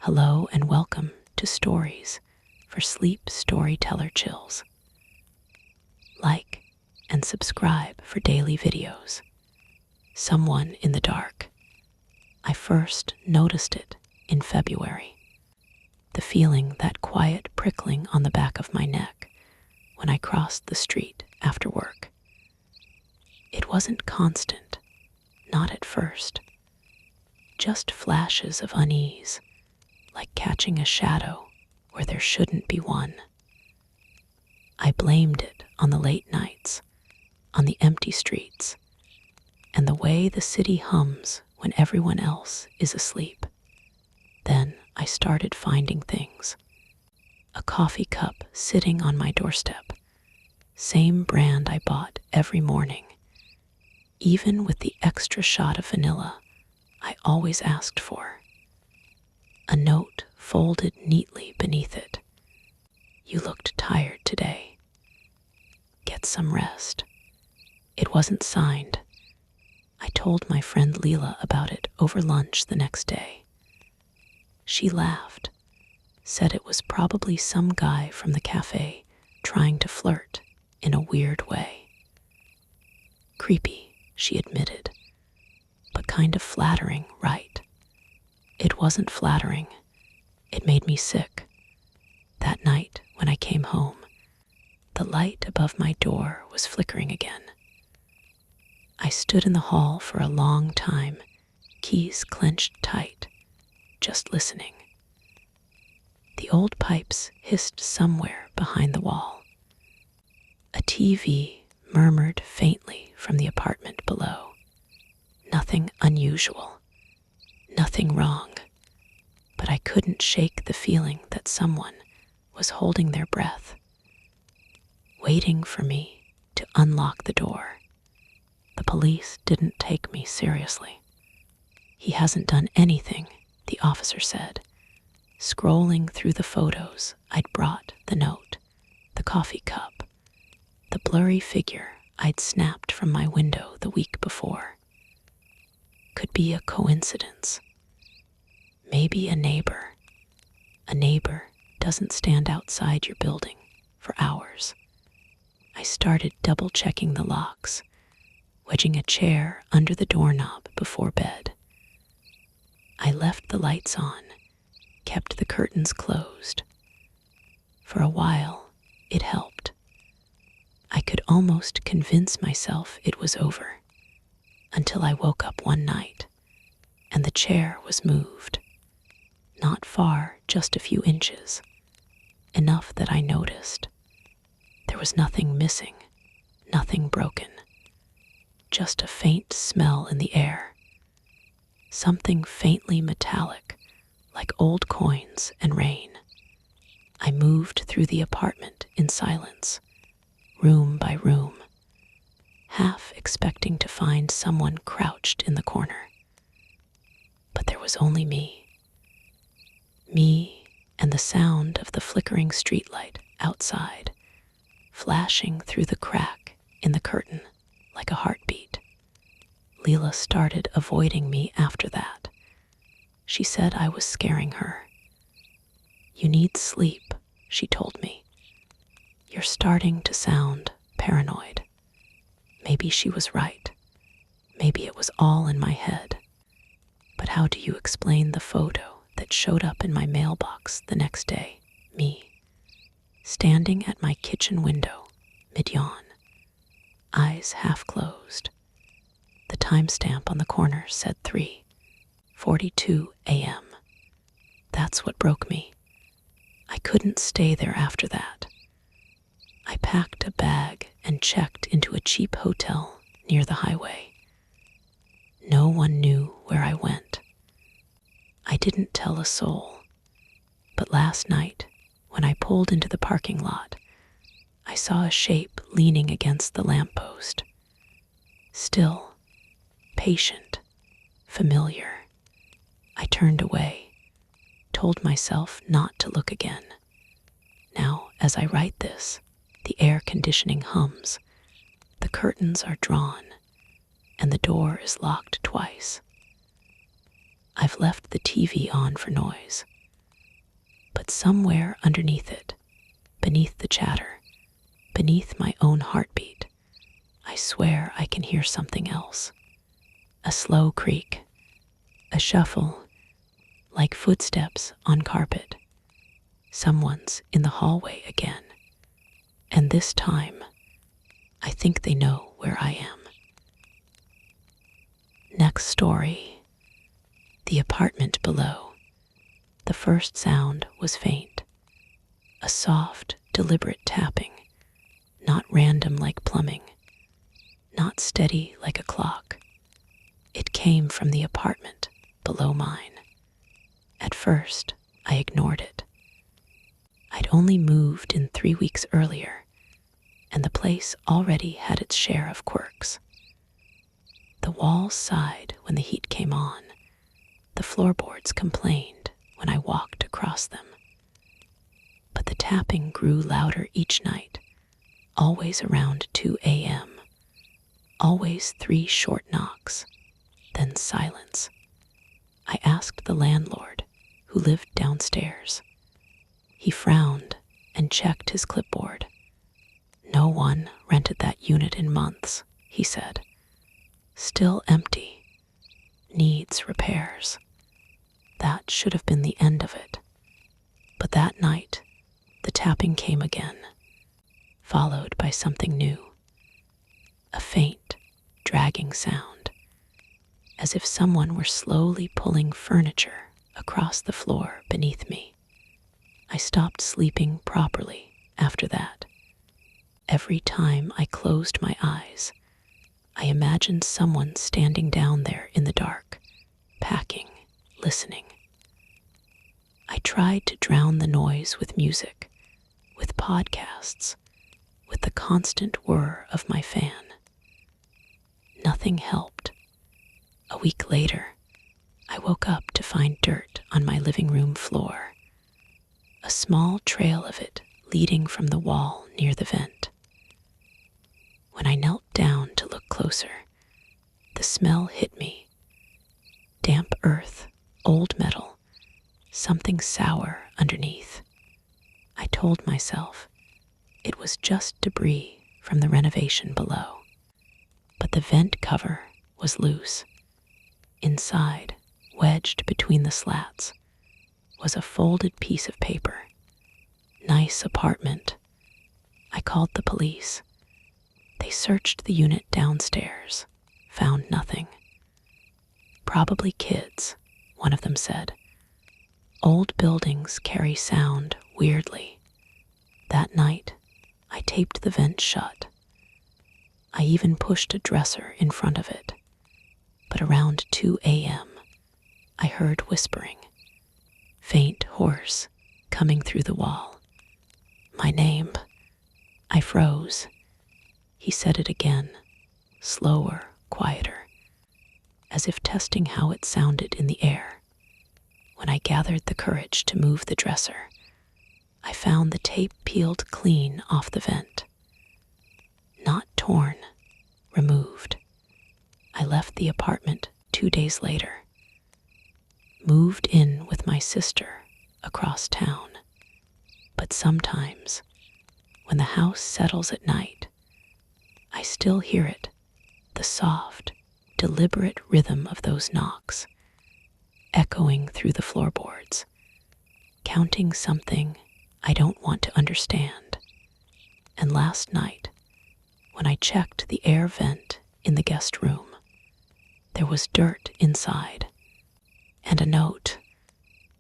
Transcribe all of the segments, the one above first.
Hello and welcome to Stories for Sleep Storyteller Chills. Like and subscribe for daily videos. Someone in the dark. I first noticed it in February. The feeling, that quiet prickling on the back of my neck when I crossed the street after work. It wasn't constant, not at first. Just flashes of unease, like catching a shadow where there shouldn't be one. I blamed it on the late nights, on the empty streets, and the way the city hums when everyone else is asleep. Then I started finding things. A coffee cup sitting on my doorstep, same brand I bought every morning, even with the extra shot of vanilla I always asked for. A note folded neatly beneath it. You looked tired today. Get some rest. It wasn't signed. I told my friend Leela about it over lunch the next day. She laughed, said it was probably some guy from the cafe trying to flirt in a weird way. Creepy, she admitted, but kind of flattering, right? It wasn't flattering. It made me sick. That night, when I came home, the light above my door was flickering again. I stood in the hall for a long time, keys clenched tight, just listening. The old pipes hissed somewhere behind the wall. A TV murmured faintly from the apartment below. Nothing unusual. Nothing wrong, but I couldn't shake the feeling that someone was holding their breath, waiting for me to unlock the door. The police didn't take me seriously. He hasn't done anything, the officer said, scrolling through the photos I'd brought, the note, the coffee cup, the blurry figure I'd snapped from my window the week before. Could be a coincidence. Maybe a neighbor. A neighbor doesn't stand outside your building for hours. I started double-checking the locks, wedging a chair under the doorknob before bed. I left the lights on, kept the curtains closed. For a while, it helped. I could almost convince myself it was over, until I woke up one night, and the chair was moved. Not far, just a few inches, enough that I noticed. There was nothing missing, nothing broken, just a faint smell in the air. Something faintly metallic, like old coins and rain. I moved through the apartment in silence, room by room, half expecting to find someone crouched in the corner. But there was only me. Me and the sound of the flickering streetlight outside, flashing through the crack in the curtain like a heartbeat. Leela started avoiding me after that. She said I was scaring her. You need sleep, she told me. You're starting to sound paranoid. Maybe she was right. Maybe it was all in my head. But how do you explain the photo that showed up in my mailbox the next day? Me, standing at my kitchen window, mid-yawn, eyes half closed. The timestamp on the corner said 3:42 a.m. That's what broke me. I couldn't stay there after that. I packed a bag and checked into a cheap hotel near the highway. No one knew where I went. I didn't tell a soul, but last night, when I pulled into the parking lot, I saw a shape leaning against the lamppost. Still, patient, familiar. I turned away, told myself not to look again. Now, as I write this, the air conditioning hums, the curtains are drawn, and the door is locked twice. I've left the TV on for noise, But somewhere underneath it, beneath the chatter, beneath my own heartbeat, I swear I can hear something else. A slow creak, a shuffle, like footsteps on carpet. Someone's in the hallway again. And this time, I think they know where I am. Next story. The apartment below. The first sound was faint. A soft, deliberate tapping, not random like plumbing, not steady like a clock. It came from the apartment below mine. At first, I ignored it. I'd only moved in 3 weeks earlier, and the place already had its share of quirks. The walls sighed when the heat came on. The floorboards complained when I walked across them. But the tapping grew louder each night, always around 2 a.m. Always 3 short knocks, then silence. I asked the landlord, who lived downstairs. He frowned and checked his clipboard. No one rented that unit in months, he said. Still empty. Needs repairs. That should have been the end of it. But that night, the tapping came again, followed by something new. A faint, dragging sound, as if someone were slowly pulling furniture across the floor beneath me. I stopped sleeping properly after that. Every time I closed my eyes, I imagined someone standing down there in the dark, packing, listening. I tried to drown the noise with music, with podcasts, with the constant whir of my fan. Nothing helped. A week later, I woke up to find dirt on my living room floor, a small trail of it leading from the wall near the vent. When I knelt down to look closer, the smell hit me. Damp earth, old metal, something sour underneath. I told myself it was just debris from the renovation below. But the vent cover was loose. Inside, wedged between the slats, was a folded piece of paper. Nice apartment. I called the police. They searched the unit downstairs, found nothing. Probably kids, one of them said. Old buildings carry sound weirdly. That night, I taped the vent shut. I even pushed a dresser in front of it. But around 2 a.m., I heard whispering, faint, hoarse, coming through the wall. My name. I froze. He said it again, slower, quieter, as if testing how it sounded in the air. When I gathered the courage to move the dresser, I found the tape peeled clean off the vent. Not torn, removed. I left the apartment 2 days later. Moved in with my sister across town. But sometimes, when the house settles at night, I still hear it, the soft, deliberate rhythm of those knocks, echoing through the floorboards, counting something I don't want to understand. And last night, when I checked the air vent in the guest room, there was dirt inside, and a note,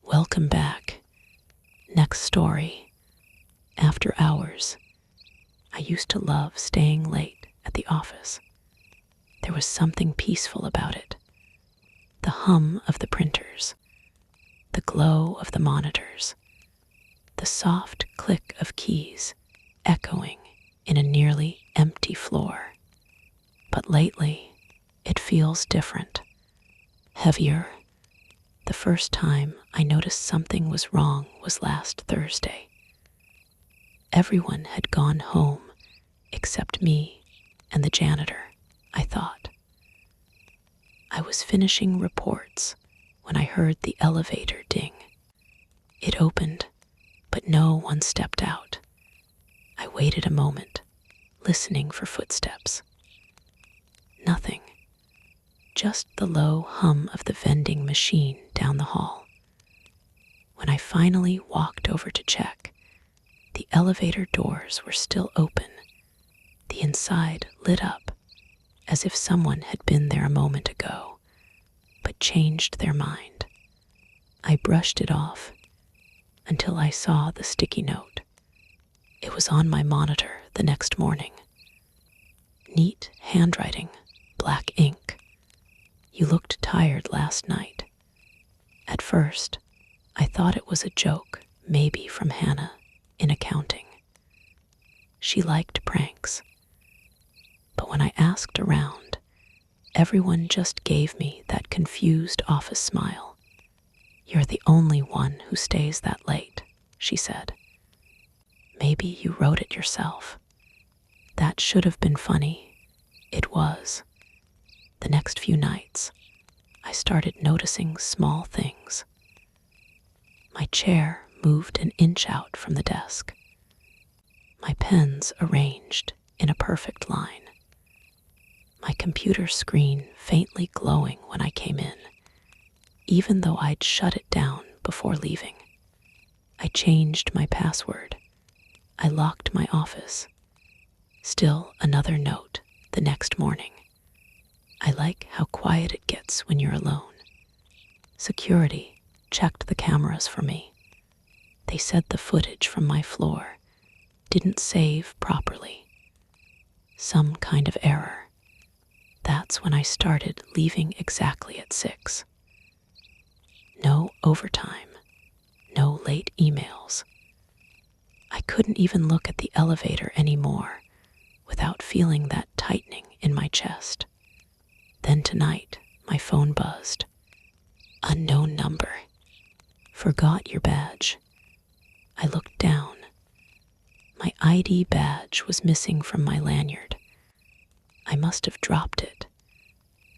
"Welcome back. Next story." After hours, I used to love staying late at the office. There was something peaceful about it. The hum of the printers, the glow of the monitors, the soft click of keys echoing in a nearly empty floor. But lately, it feels different, heavier. The first time I noticed something was wrong was last Thursday. Everyone had gone home except me and the janitor, I thought. I was finishing reports when I heard the elevator ding. It opened, no one stepped out. I waited a moment, listening for footsteps. Nothing. Just the low hum of the vending machine down the hall. When I finally walked over to check, the elevator doors were still open, the inside lit up, as if someone had been there a moment ago, but changed their mind. I brushed it off until I saw the sticky note. It was on my monitor the next morning. Neat handwriting, black ink. You looked tired last night. At first, I thought it was a joke, maybe from Hannah in accounting. She liked pranks. But when I asked around, everyone just gave me that confused office smile. "You're the only one who stays that late," she said. "Maybe you wrote it yourself." That should have been funny. It was. The next few nights, I started noticing small things. My chair moved an inch out from the desk. My pens arranged in a perfect line. My computer screen faintly glowing when I came in, even though I'd shut it down before leaving. I changed my password. I locked my office. Still another note the next morning. "I like how quiet it gets when you're alone. Security checked the cameras for me. They said the footage from my floor didn't save properly. Some kind of error. That's when I started leaving exactly at 6. No overtime, no late emails. I couldn't even look at the elevator anymore without feeling that tightening in my chest. Then tonight, my phone buzzed. Unknown number. Forgot your badge. I looked down. My ID badge was missing from my lanyard. I must have dropped it.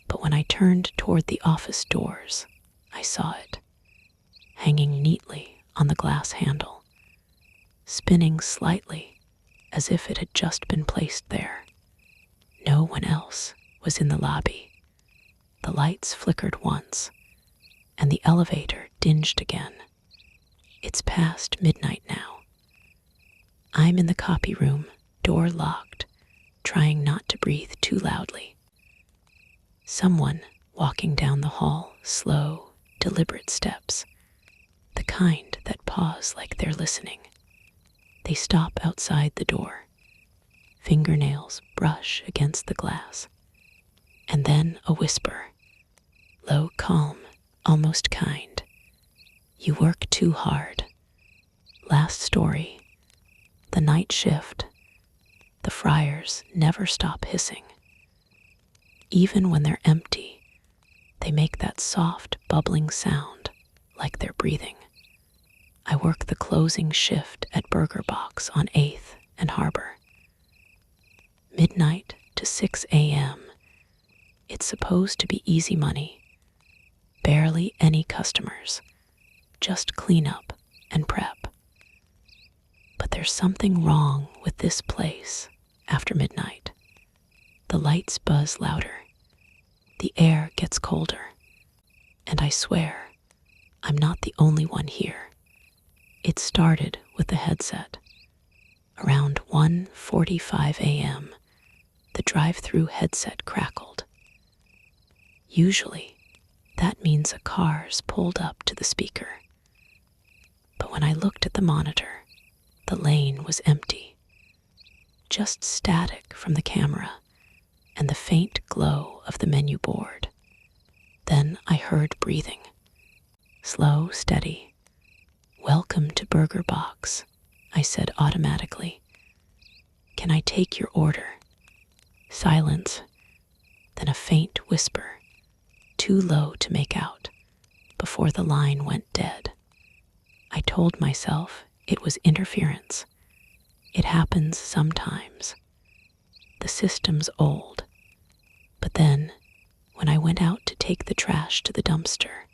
But when I turned toward the office doors, I saw it, hanging neatly on the glass handle, spinning slightly as if it had just been placed there. No one else was in the lobby. The lights flickered once, and the elevator dinged again. It's past midnight now. I'm in the copy room, door locked, trying not to breathe too loudly. Someone walking down the hall, slow, deliberate steps, the kind that pause like they're listening. They stop outside the door. Fingernails brush against the glass. And then a whisper, low, calm, almost kind. "You work too hard." Last story. The night shift. The fryers never stop hissing. Even when they're empty, they make that soft, bubbling sound like they're breathing. I work the closing shift at Burger Box on 8th and Harbor. Midnight to 6 a.m. It's supposed to be easy money. Barely any customers. Just clean up and prep. But there's something wrong with this place after midnight. The lights buzz louder. The air gets colder. And I swear, I'm not the only one here. It started with the headset. Around 1:45 a.m., the drive-through headset crackled. Usually, that means a car's pulled up to the speaker. But when I looked at the monitor, the lane was empty. Just static from the camera and the faint glow of the menu board. Then I heard breathing. Slow, steady. "Welcome to Burger Box," I said automatically. "Can I take your order?" Silence, then a faint whisper, too low to make out, before the line went dead. I told myself it was interference. It happens sometimes. The system's old. But then, when I went out to take the trash to the dumpster,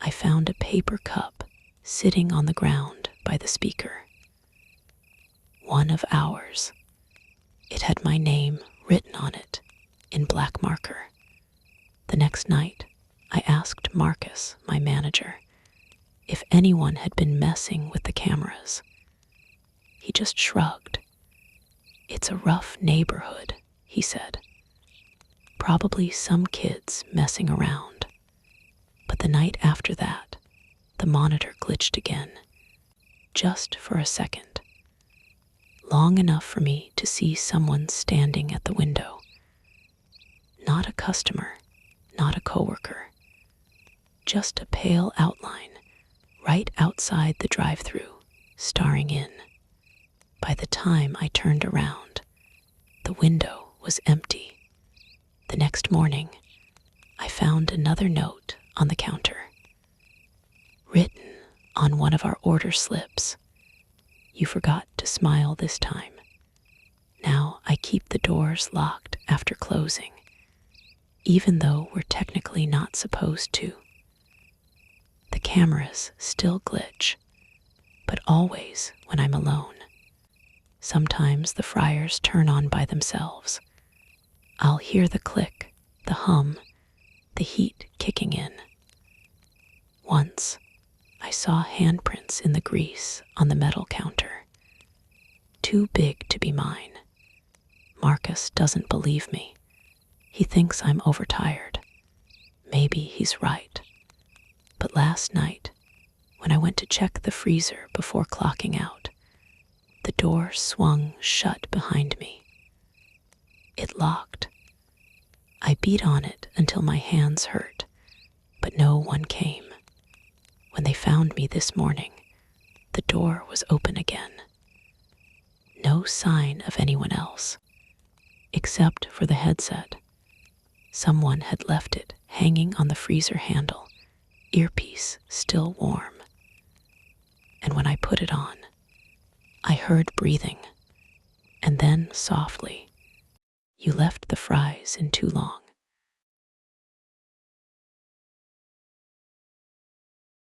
I found a paper cup sitting on the ground by the speaker. One of ours. It had my name written on it in black marker. The next night, I asked Marcus, my manager, if anyone had been messing with the cameras. He just shrugged. "It's a rough neighborhood," he said. "Probably some kids messing around." But the night after that, the monitor glitched again, just for a second, long enough for me to see someone standing at the window. Not a customer, not a coworker, just a pale outline right outside the drive-thru, staring in. By the time I turned around, the window was empty. The next morning, I found another note on the counter, written on one of our order slips. "You forgot to smile this time. Now I keep the doors locked after closing, even though we're technically not supposed to." The cameras still glitch, but always when I'm alone. Sometimes the fryers turn on by themselves. I'll hear the click, the hum, the heat kicking in. Once, I saw handprints in the grease on the metal counter. Too big to be mine. Marcus doesn't believe me. He thinks I'm overtired. Maybe he's right. But last night, when I went to check the freezer before clocking out, the door swung shut behind me. It locked. I beat on it until my hands hurt, but no one came. When they found me this morning, the door was open again. No sign of anyone else, except for the headset. Someone had left it hanging on the freezer handle, earpiece still warm. And when I put it on, I heard breathing, and then softly, "You left the fries in too long."